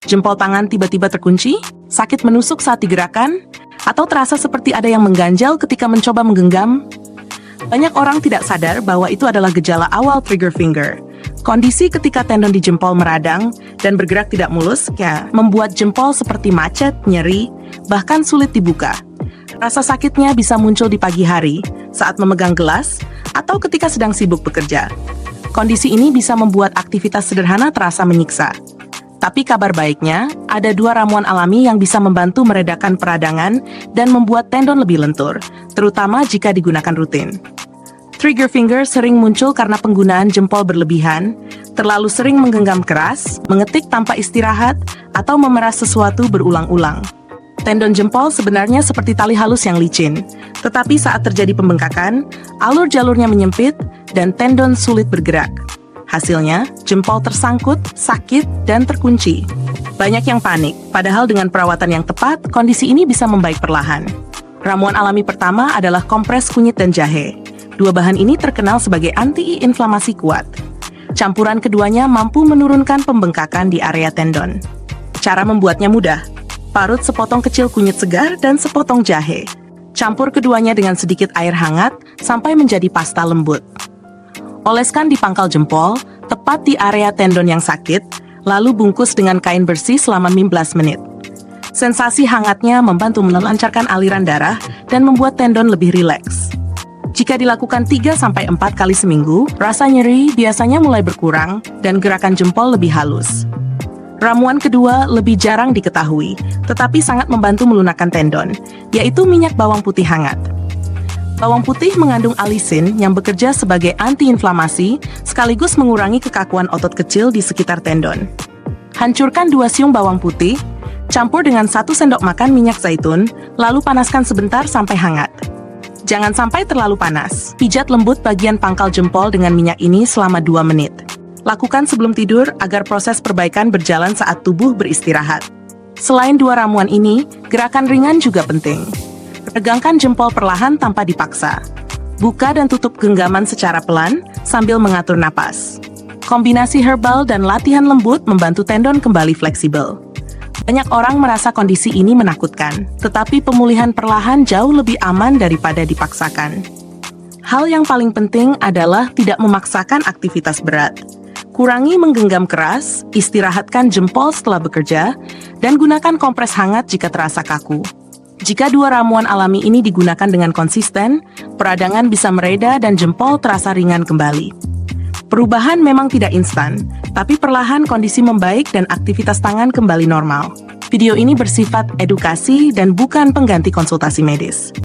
Jempol tangan tiba-tiba terkunci, sakit menusuk saat digerakkan, atau terasa seperti ada yang mengganjal ketika mencoba menggenggam. Banyak orang tidak sadar bahwa itu adalah gejala awal trigger finger. Kondisi ketika tendon di jempol meradang dan bergerak tidak mulus, membuat jempol seperti macet, nyeri, bahkan sulit dibuka. Rasa sakitnya bisa muncul di pagi hari, saat memegang gelas, atau ketika sedang sibuk bekerja. Kondisi ini bisa membuat aktivitas sederhana terasa menyiksa. Tapi kabar baiknya, ada 2 ramuan alami yang bisa membantu meredakan peradangan dan membuat tendon lebih lentur, terutama jika digunakan rutin. Trigger finger sering muncul karena penggunaan jempol berlebihan, terlalu sering menggenggam keras, mengetik tanpa istirahat, atau memeras sesuatu berulang-ulang. Tendon jempol sebenarnya seperti tali halus yang licin, tetapi saat terjadi pembengkakan, alur-jalurnya menyempit, dan tendon sulit bergerak. Hasilnya, jempol tersangkut, sakit, dan terkunci. Banyak yang panik, padahal dengan perawatan yang tepat, kondisi ini bisa membaik perlahan. Ramuan alami pertama adalah kompres kunyit dan jahe. 2 bahan ini terkenal sebagai anti-inflamasi kuat. Campuran keduanya mampu menurunkan pembengkakan di area tendon. Cara membuatnya mudah. Parut sepotong kecil kunyit segar dan sepotong jahe. Campur keduanya dengan sedikit air hangat sampai menjadi pasta lembut. Oleskan di pangkal jempol, tepat di area tendon yang sakit, lalu bungkus dengan kain bersih selama 15 menit. Sensasi hangatnya membantu melancarkan aliran darah dan membuat tendon lebih rileks. Jika dilakukan 3-4 kali seminggu, rasa nyeri biasanya mulai berkurang dan gerakan jempol lebih halus. Ramuan kedua lebih jarang diketahui, tetapi sangat membantu melunakkan tendon, yaitu minyak bawang putih hangat. Bawang putih mengandung alisin yang bekerja sebagai antiinflamasi sekaligus mengurangi kekakuan otot kecil di sekitar tendon. Hancurkan 2 siung bawang putih, campur dengan 1 sendok makan minyak zaitun, lalu panaskan sebentar sampai hangat. Jangan sampai terlalu panas. Pijat lembut bagian pangkal jempol dengan minyak ini selama 2 menit. Lakukan sebelum tidur agar proses perbaikan berjalan saat tubuh beristirahat. Selain 2 ramuan ini, gerakan ringan juga penting. Regangkan jempol perlahan tanpa dipaksa. Buka dan tutup genggaman secara pelan sambil mengatur napas. Kombinasi herbal dan latihan lembut membantu tendon kembali fleksibel. Banyak orang merasa kondisi ini menakutkan, tetapi pemulihan perlahan jauh lebih aman daripada dipaksakan. Hal yang paling penting adalah tidak memaksakan aktivitas berat. Kurangi menggenggam keras, istirahatkan jempol setelah bekerja, dan gunakan kompres hangat jika terasa kaku. Jika 2 ramuan alami ini digunakan dengan konsisten, peradangan bisa mereda dan jempol terasa ringan kembali. Perubahan memang tidak instan, tapi perlahan kondisi membaik dan aktivitas tangan kembali normal. Video ini bersifat edukasi dan bukan pengganti konsultasi medis.